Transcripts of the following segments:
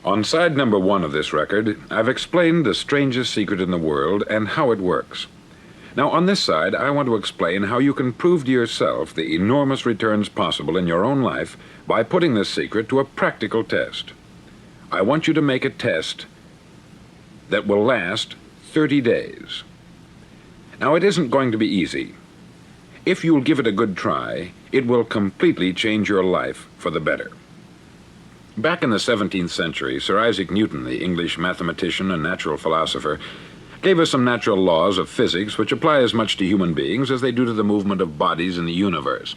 On side number 1 of this record, I've explained the strangest secret in the world and how it works. Now, on this side, I want to explain how you can prove to yourself the enormous returns possible in your own life by putting this secret to a practical test. I want you to make a test that will last 30 days. Now, it isn't going to be easy. If you'll give it a good try, it will completely change your life for the better. Back in the 17th century, Sir Isaac Newton, the English mathematician and natural philosopher, gave us some natural laws of physics which apply as much to human beings as they do to the movement of bodies in the universe.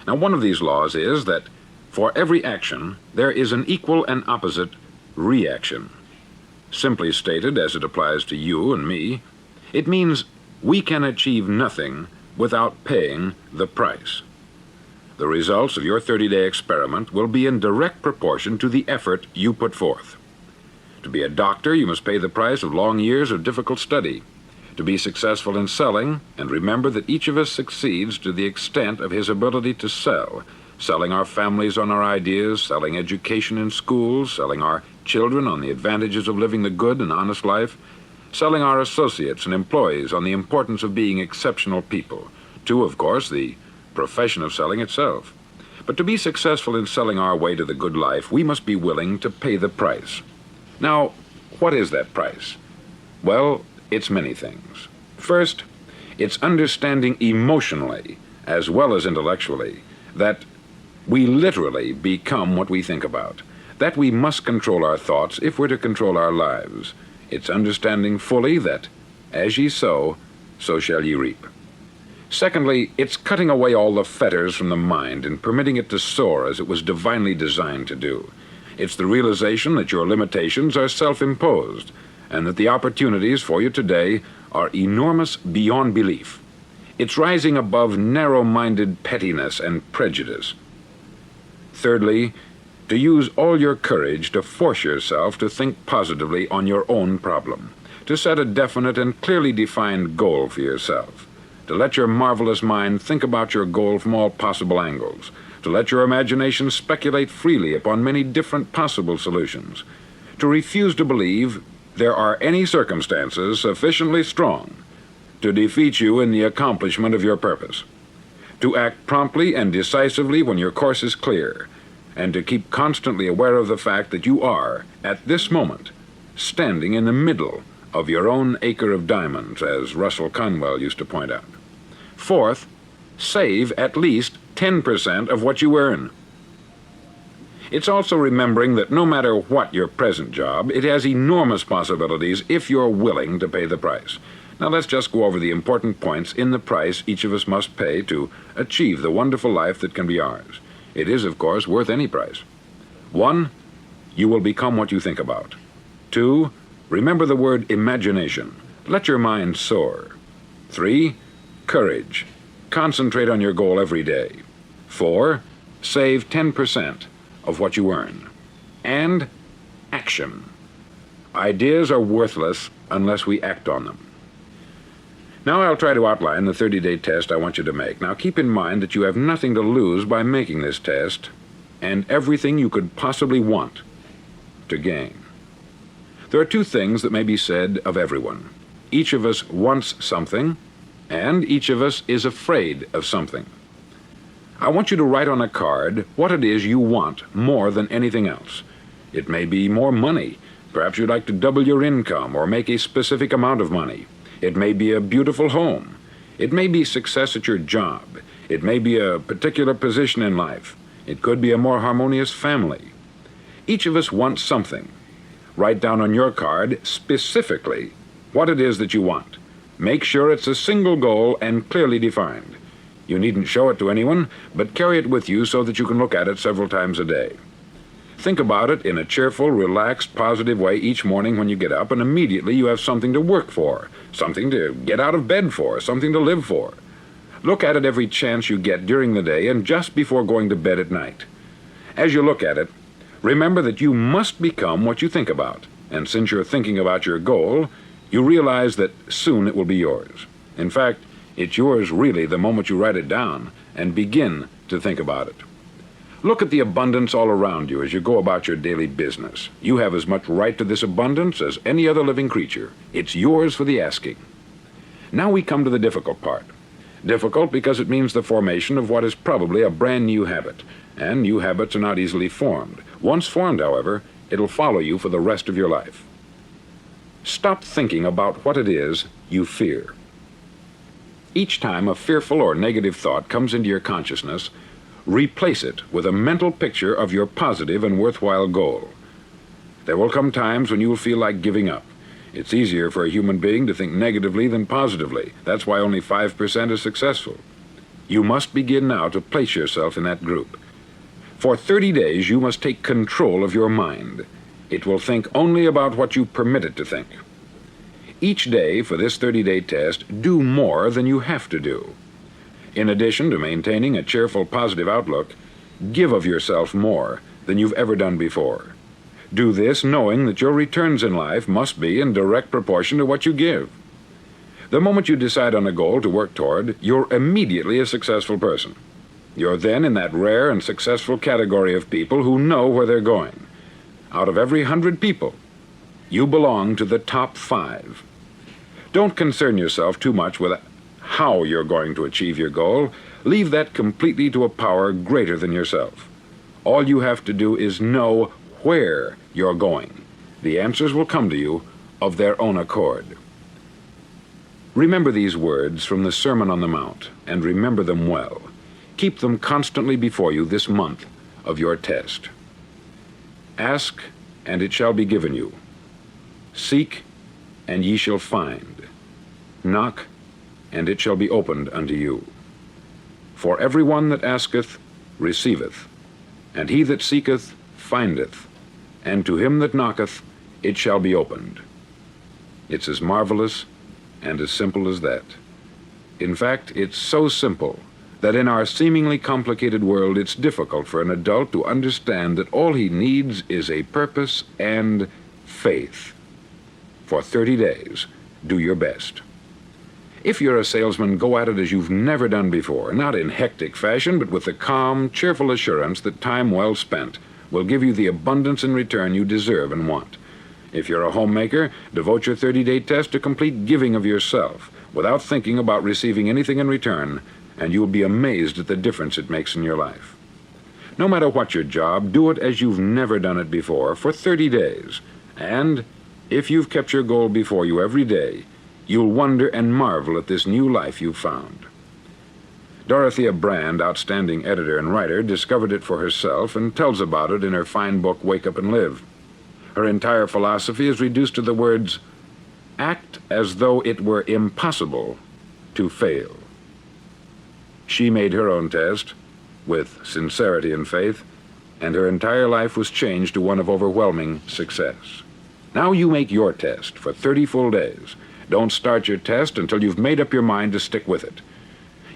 Now, one of these laws is that for every action, there is an equal and opposite reaction. Simply stated, as it applies to you and me, it means we can achieve nothing without paying the price. The results of your 30-day experiment will be in direct proportion to the effort you put forth. To be a doctor, you must pay the price of long years of difficult study. To be successful in selling, and remember that each of us succeeds to the extent of his ability to sell, selling our families on our ideas, selling education in schools, selling our children on the advantages of living the good and honest life, selling our associates and employees on the importance of being exceptional people, to, of course, the profession of selling itself. But to be successful in selling our way to the good life, we must be willing to pay the price. Now, what is that price? Well, it's many things. First, it's understanding emotionally, as well as intellectually, that we literally become what we think about, that we must control our thoughts if we're to control our lives. It's understanding fully that, as ye sow, so shall ye reap. Secondly, it's cutting away all the fetters from the mind and permitting it to soar as it was divinely designed to do. It's the realization that your limitations are self-imposed, and that the opportunities for you today are enormous beyond belief. It's rising above narrow-minded pettiness and prejudice. Thirdly, to use all your courage to force yourself to think positively on your own problem, to set a definite and clearly defined goal for yourself, to let your marvelous mind think about your goal from all possible angles, to let your imagination speculate freely upon many different possible solutions, to refuse to believe there are any circumstances sufficiently strong to defeat you in the accomplishment of your purpose, to act promptly and decisively when your course is clear, and to keep constantly aware of the fact that you are, at this moment, standing in the middle of your own acre of diamonds, as Russell Conwell used to point out. Fourth, save at least 10% of what you earn. It's also remembering that no matter what your present job, it has enormous possibilities if you're willing to pay the price. Now let's just go over the important points in the price each of us must pay to achieve the wonderful life that can be ours. It is, of course, worth any price. 1, you will become what you think about. 2, remember the word imagination. Let your mind soar. 3, courage. Concentrate on your goal every day. 4, save 10% of what you earn. And action. Ideas are worthless unless we act on them. Now I'll try to outline the 30-day test I want you to make. Now keep in mind that you have nothing to lose by making this test, and everything you could possibly want to gain. There are 2 things that may be said of everyone. Each of us wants something, and each of us is afraid of something. I want you to write on a card what it is you want more than anything else. It may be more money. Perhaps you'd like to double your income or make a specific amount of money. It may be a beautiful home. It may be success at your job. It may be a particular position in life. It could be a more harmonious family. Each of us wants something. Write down on your card specifically what it is that you want. Make sure it's a single goal and clearly defined. You needn't show it to anyone, but carry it with you so that you can look at it several times a day. Think about it in a cheerful, relaxed, positive way each morning when you get up, and immediately you have something to work for, something to get out of bed for, something to live for. Look at it every chance you get during the day and just before going to bed at night. As you look at it, remember that you must become what you think about, and since you're thinking about your goal, you realize that soon it will be yours. In fact, it's yours really the moment you write it down and begin to think about it. Look at the abundance all around you as you go about your daily business. You have as much right to this abundance as any other living creature. It's yours for the asking. Now we come to the difficult part. Difficult because it means the formation of what is probably a brand new habit, and new habits are not easily formed. Once formed, however, it'll follow you for the rest of your life. Stop thinking about what it is you fear. Each time a fearful or negative thought comes into your consciousness, replace it with a mental picture of your positive and worthwhile goal. There will come times when you will feel like giving up. It's easier for a human being to think negatively than positively. That's why only 5% is successful. You must begin now to place yourself in that group. For 30 days, you must take control of your mind. It will think only about what you permit it to think. Each day for this 30-day test, do more than you have to do. In addition to maintaining a cheerful, positive outlook, give of yourself more than you've ever done before. Do this knowing that your returns in life must be in direct proportion to what you give. The moment you decide on a goal to work toward, you're immediately a successful person. You're then in that rare and successful category of people who know where they're going. Out of every 100 people, you belong to the top 5. Don't concern yourself too much with how you're going to achieve your goal. Leave that completely to a power greater than yourself. All you have to do is know where you're going. The answers will come to you of their own accord. Remember these words from the Sermon on the Mount, and remember them well. Keep them constantly before you this month of your test. Ask, and it shall be given you. Seek, and ye shall find. Knock, and it shall be opened unto you. For every one that asketh receiveth, and he that seeketh findeth, and to him that knocketh it shall be opened. It's as marvelous and as simple as that. In fact, it's so simple that in our seemingly complicated world it's difficult for an adult to understand that all he needs is a purpose and faith. For 30 days, do your best. If you're a salesman, go at it as you've never done before, not in hectic fashion, but with the calm, cheerful assurance that time well spent will give you the abundance in return you deserve and want. If you're a homemaker, devote your 30-day test to complete giving of yourself, without thinking about receiving anything in return, and you'll be amazed at the difference it makes in your life. No matter what your job, do it as you've never done it before for 30 days. And if you've kept your goal before you every day, you'll wonder and marvel at this new life you've found. Dorothea Brand, outstanding editor and writer, discovered it for herself and tells about it in her fine book, Wake Up and Live. Her entire philosophy is reduced to the words, act as though it were impossible to fail. She made her own test with sincerity and faith, and her entire life was changed to one of overwhelming success. Now you make your test for 30 full days. Don't start your test until you've made up your mind to stick with it.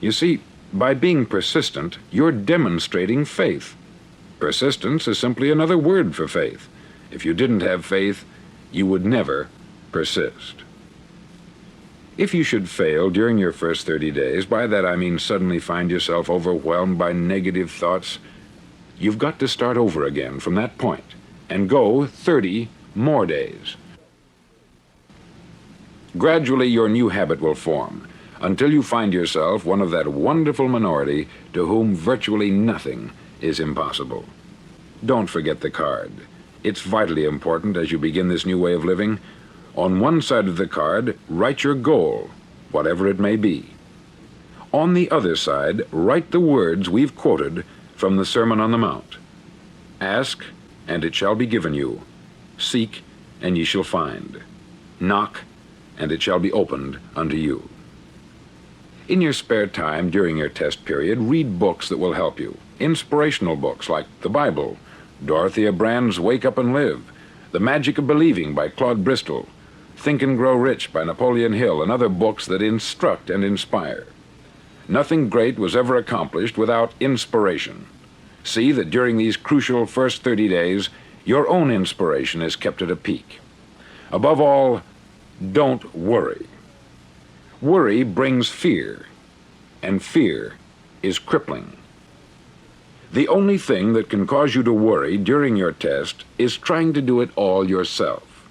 You see, by being persistent, you're demonstrating faith. Persistence is simply another word for faith. If you didn't have faith, you would never persist. If you should fail during your first 30 days, by that I mean suddenly find yourself overwhelmed by negative thoughts, you've got to start over again from that point and go 30 more days. Gradually, your new habit will form, until you find yourself one of that wonderful minority to whom virtually nothing is impossible. Don't forget the card. It's vitally important as you begin this new way of living. On one side of the card, write your goal, whatever it may be. On the other side, write the words we've quoted from the Sermon on the Mount. Ask, and it shall be given you. Seek, and ye shall find. Knock, and it shall be opened unto you. In your spare time during your test period, read books that will help you. Inspirational books like the Bible, Dorothea Brand's Wake Up and Live, The Magic of Believing by Claude Bristol, Think and Grow Rich by Napoleon Hill, and other books that instruct and inspire. Nothing great was ever accomplished without inspiration. See that during these crucial first 30 days, your own inspiration is kept at a peak. Above all, don't worry. Worry brings fear, and fear is crippling. The only thing that can cause you to worry during your test is trying to do it all yourself.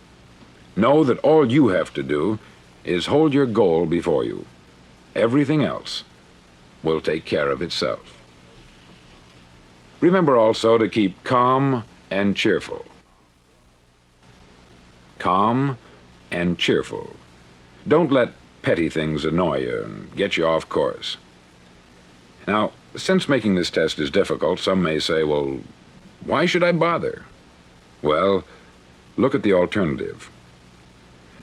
Know that all you have to do is hold your goal before you. Everything else will take care of itself. Remember also to keep calm and cheerful. Calm and cheerful. Don't let petty things annoy you and get you off course. Now, since making this test is difficult, some may say, well, why should I bother? Well, look at the alternative.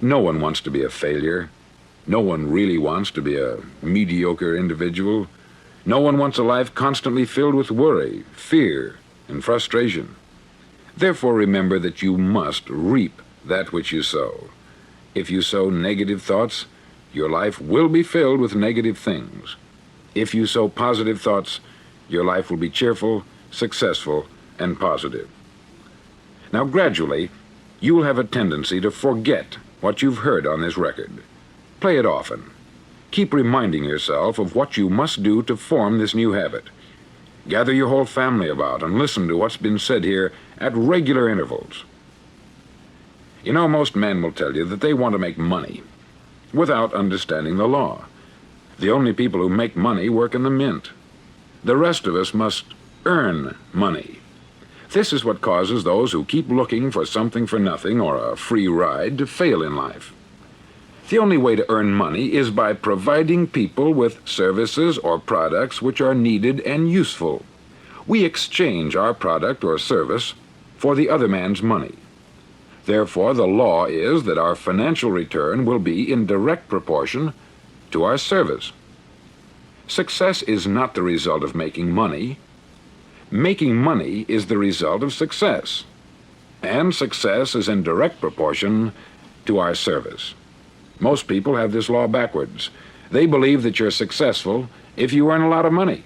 No one wants to be a failure. No one really wants to be a mediocre individual. No one wants a life constantly filled with worry, fear, and frustration. Therefore, remember that you must reap that which you sow. If you sow negative thoughts, your life will be filled with negative things. If you sow positive thoughts, your life will be cheerful, successful, and positive. Now, gradually, you will have a tendency to forget what you've heard on this record. Play it often. Keep reminding yourself of what you must do to form this new habit. Gather your whole family about and listen to what's been said here at regular intervals. You know, most men will tell you that they want to make money without understanding the law. The only people who make money work in the mint. The rest of us must earn money. This is what causes those who keep looking for something for nothing or a free ride to fail in life. The only way to earn money is by providing people with services or products which are needed and useful. We exchange our product or service for the other man's money. Therefore, the law is that our financial return will be in direct proportion to our service. Success is not the result of making money. Making money is the result of success. And success is in direct proportion to our service. Most people have this law backwards. They believe that you're successful if you earn a lot of money.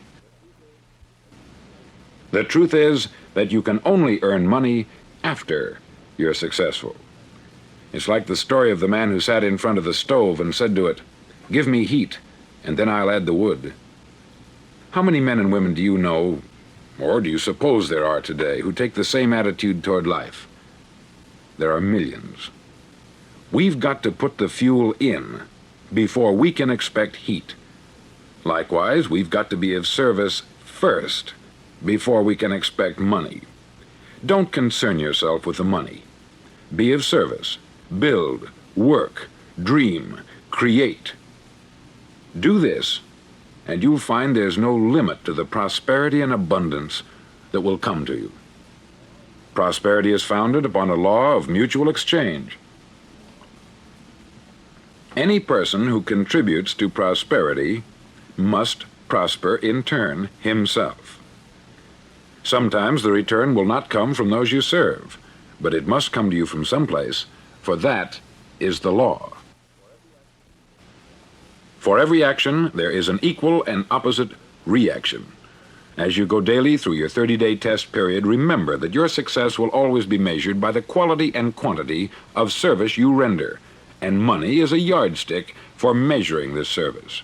The truth is that you can only earn money after you're successful. It's like the story of the man who sat in front of the stove and said to it, "Give me heat, and then I'll add the wood." How many men and women do you know, or do you suppose there are today, who take the same attitude toward life? There are millions. We've got to put the fuel in before we can expect heat. Likewise, we've got to be of service first before we can expect money. Don't concern yourself with the money. Be of service. Build, work, dream, create. Do this, and you'll find there's no limit to the prosperity and abundance that will come to you. Prosperity is founded upon a law of mutual exchange. Any person who contributes to prosperity must prosper in turn himself. Sometimes the return will not come from those you serve, but it must come to you from someplace, for that is the law. For every action, there is an equal and opposite reaction. As you go daily through your 30-day test period, remember that your success will always be measured by the quality and quantity of service you render, and money is a yardstick for measuring this service.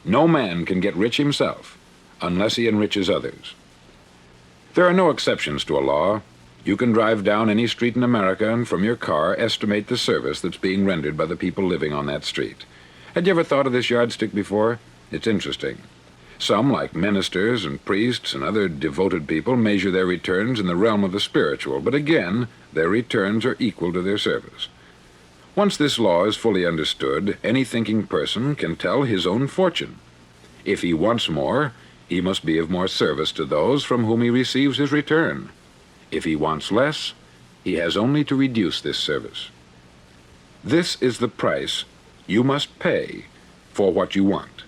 No man can get rich himself unless he enriches others. There are no exceptions to a law. You can drive down any street in America and from your car estimate the service that's being rendered by the people living on that street. Had you ever thought of this yardstick before? It's interesting. Some, like ministers and priests and other devoted people, measure their returns in the realm of the spiritual, but again, their returns are equal to their service. Once this law is fully understood, any thinking person can tell his own fortune. If he wants more, he must be of more service to those from whom he receives his return. If he wants less, he has only to reduce this service. This is the price you must pay for what you want.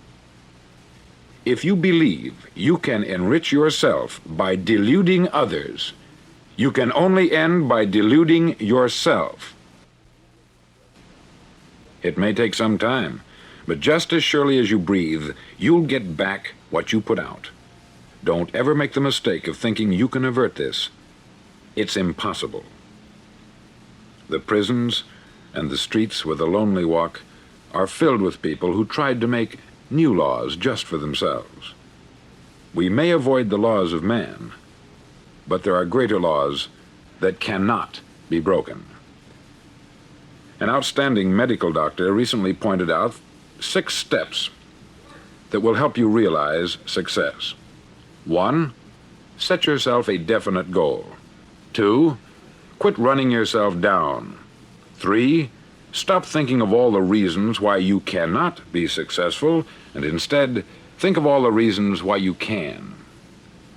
If you believe you can enrich yourself by deluding others, you can only end by deluding yourself. It may take some time, but just as surely as you breathe, you'll get back what you put out. Don't ever make the mistake of thinking you can avert this. It's impossible. The prisons and the streets where the lonely walk are filled with people who tried to make new laws just for themselves. We may avoid the laws of man, but there are greater laws that cannot be broken. An outstanding medical doctor recently pointed out 6 steps that will help you realize success. 1. Set yourself a definite goal. 2. Quit running yourself down. 3. Stop thinking of all the reasons why you cannot be successful, and instead think of all the reasons why you can.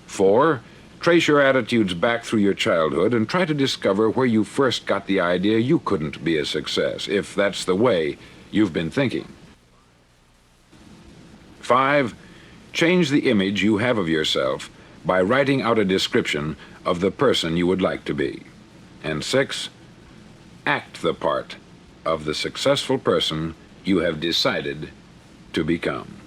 4. Trace your attitudes back through your childhood and try to discover where you first got the idea you couldn't be a success, if that's the way you've been thinking. 5. Change the image you have of yourself by writing out a description of the person you would like to be. And 6. Act the part of the successful person you have decided to become.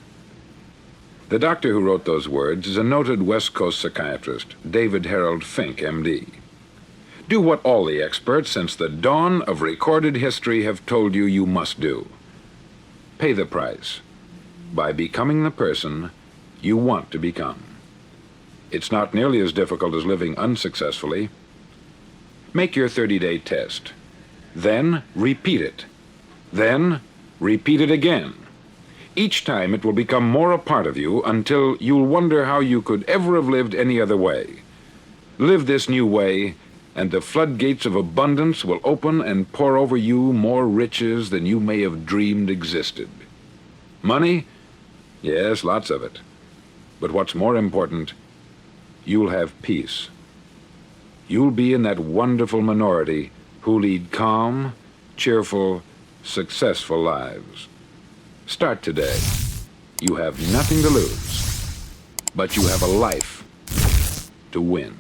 The doctor who wrote those words is a noted West Coast psychiatrist, David Harold Fink, M.D. Do what all the experts since the dawn of recorded history have told you you must do. Pay the price by becoming the person you want to become. It's not nearly as difficult as living unsuccessfully. Make your 30-day test. Then repeat it. Then repeat it again. Each time it will become more a part of you until you'll wonder how you could ever have lived any other way. Live this new way, and the floodgates of abundance will open and pour over you more riches than you may have dreamed existed. Money? Yes, lots of it. But what's more important, you'll have peace. You'll be in that wonderful minority who lead calm, cheerful, successful lives. Start today. You have nothing to lose, but you have a life to win.